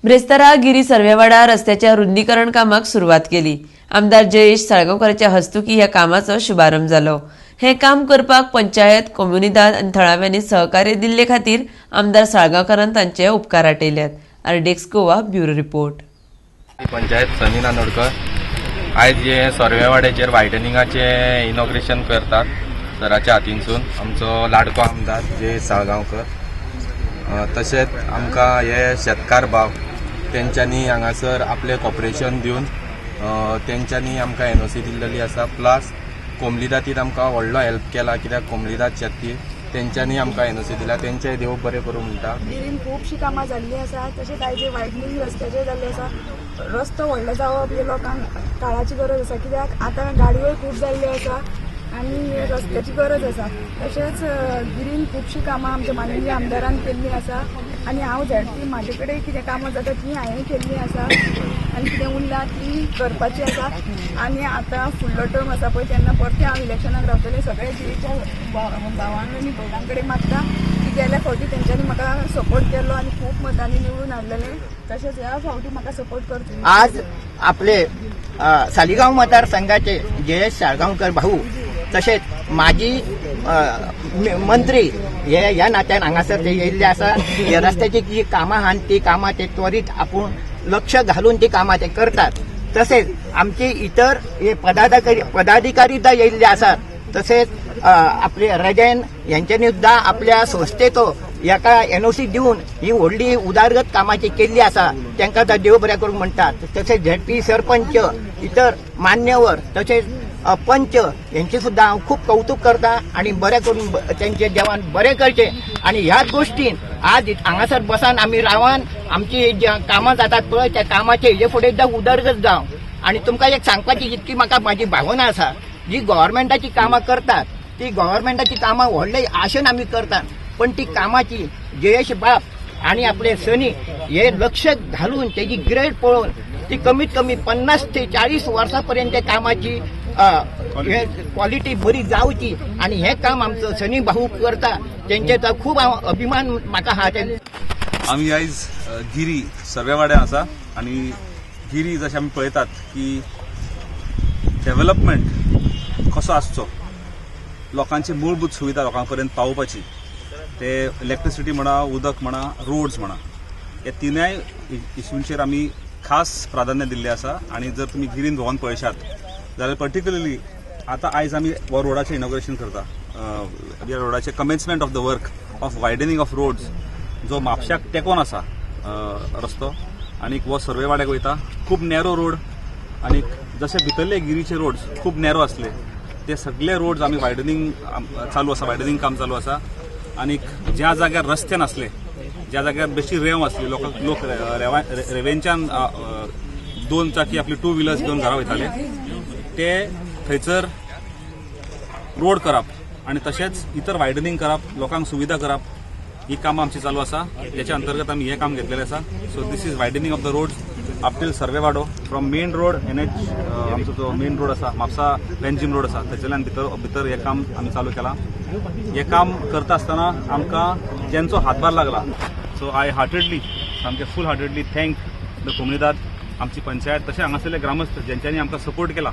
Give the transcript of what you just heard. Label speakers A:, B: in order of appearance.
A: ब्रेस्तारा गिरी सर्वेवाडा रस्त्याच्या रुंदीकरण कामाक सुरुवात केली। आमदार जयेश साळगांवकाराच्या हस्तुकी ह्या कामाचो शुभारंभ जालो। हे काम करपाक पंचायत, कम्युनिदाद आनी थळाव्यांनी सहकार्य दिल्ले खातीर आमदार साळगांवकारान तांचे उपकार आटयल्यात। आरडेक्स गोवा ब्युरो रिपोर्ट।
B: पंचायत सनी नांदोडकर आयज हे सर्वेवाड्याचेर वायडनिंगाचे इनॉग्रेशन करतात सराच्या हातीनसून आमचो लाडको आमदार जयेश साळगांवकर। तशेंच आमकां हे शेतकार भाव तेंच्यांनी हांगासर आपले कॉपरेशन दिवन तेंच्यांनी आमकां एनओसी दिल्ली आसा। प्लस कोमलीदातीन आमकां व्हडलो हेल्प केला, कित्याक कोमलीदात शेती तेंच्यांनी आमकां एनओसी दिला। तेंचेय देव बरें करूं म्हणटा।
C: गिरीन खुबशीं कामां जाल्लीं आसा। तशेंच आयज वायडनींग रस्त्याचेर जाल्लें आसा। रस्तो व्हडलो जावप हे लोकांक काळाची गरज आसा, कित्याक आतां गाडयोय खूब जाल्ल्यो आसा आनी रस्त्याची गरज आसा। तशेंच गिरीन खुबशीं कामां आमच्या माननीय आमदारान केल्लीं आसा आनी हांव झेडपी म्हाजे कडेन कितें कामां जाता ती हांवें केल्लीं आसा आनी कितें उरलां ती करपाची आसा। आनी आतां फुडलो टर्म आसा पळय तेन्ना परते हांव इलेक्शनाक रावतलें। सगळे गिरीच्या भावांक आनी भयणां कडेन मागता की गेल्या फावटी तेंच्यांनी म्हाका सपोर्ट केलो आनी खूब मतांनी निवडून हाडलेलें। तशेंच ह्या फावटी म्हाका सपोर्ट करतले।
D: आज आपले सालिगांव मतदारसंघाचे जयेश साळगांवकर भाऊ तसेच माजी मंत्री ह्या नात्यान हांगासर जे येयल्ले आसा। ह्या रस्त्याची जी कामां आहात ती कामां ते त्वरित आपूण लक्ष घालून ती कामां ते करतात। तसेच आमचे इतर हे पदाधिकारी सुद्धा येयल्ले आसात। तसेच आपले रजन यांच्यानी सुद्धा आपल्या संस्थेचो एका एनओसी दिवन ही व्हडली उदारगत कामाची केल्ली आसा। तांकां देव बरें करूंक म्हणटात। तसेच झेडपी सरपंच, इतर मान्यवर तसेच पंच यांचे सुद्धा हांव खूप कौतुक करता आणि बरें करून त्यांचे देवान बरें करचे। आणि ह्याच गोष्टीन आज हांगासर बसान आमी रावन आमची जी कामां जातात पळय त्या कामाचे हेजे फुडें सुद्धा उदरगत जावं। आणि तुमकां एक सांगपाची इतकी म्हाका म्हाजी भावना आसा, जी गव्हर्मेंटाची कामां करतात ती गव्हर्मेंटाची कामां व्हडले आशेन आमी करतात, पण ती कामाची जयेश बाप आणि आपले सनी हे लक्ष घालून त्याची ग्रेड पळोवन ती कमीत कमी 50 ते 40 वर्सांपर्यंत कामाची क्वालिटी बरी जावची आणि हे काम आमचं सनी भाऊ करता त्यांचेचा खूप अभिमान म्हाका हा।
E: आम्ही आयज गिरी सर्वेवाड्या आसा आणि गिरी जशें आमी पळयतात की डेव्हलपमेंट कसो आसचो, लोकांची मूलभूत सुविधा लोकांपर्यंत पावोवपाची, ते इलेक्ट्रिसिटी म्हणा, उदक म्हणा, रोड्स म्हणा, हे तिनूय इश्यूंचेर आमी खास प्राधान्य दिल्लें आसा। आणि जर तुमी गिरीन भोंवन पळयशात जाल्यार पर्टिक्युलरली आता आयज आमी हो रोडाचें इनॉग्रेशन करता। ह्या रोडाचें commencement of the work of widening of roads, जो म्हापश्याक तेकोन आसा रस्तो, आणि हो सर्वेवाड्याक वयता। खूब नॅरो रोड आणि जसे भितरले गिरीचे रोड्स खूब नॅरो आसले ते सगळे रोड्स आमी वायडनिंग चालू आसा, वायडनिंग काम चालू आसा। आणि ज्या जाग्यार रस्ते नासले, ज्या जाग्यार बेश्टी रेंव आसली, लोक रेंवेंच्यान 2 चाकी आपली 2 व्हिलर्स घेवन घरा वयताले, ते थंयसर रोड करप आणि तशेंच इतर वायडनिंग करप, लोकांक सुविधा करप, ही कामां आमची चालू आसा। त्याच्या अंतर्गत आमी हे काम घेतलेलें आसा। So this is widening of the roads up till Sarvewado from main road NH, आमचो जो मेन रोड आसा म्हापसा पेंजीम रोड आसा थंयच्यान भितर हे काम आमी चालू केलां। हे काम करता आसतना आमकां जेंचो हातभार लागला, सो आय हार्टेडली, सामकें फूल हार्टेडली थँक द कोमलीदाद, आमची पंचायत, तशें हांगासरले ग्रामस्थ जेंच्यांनी आमकां सपोर्ट केला।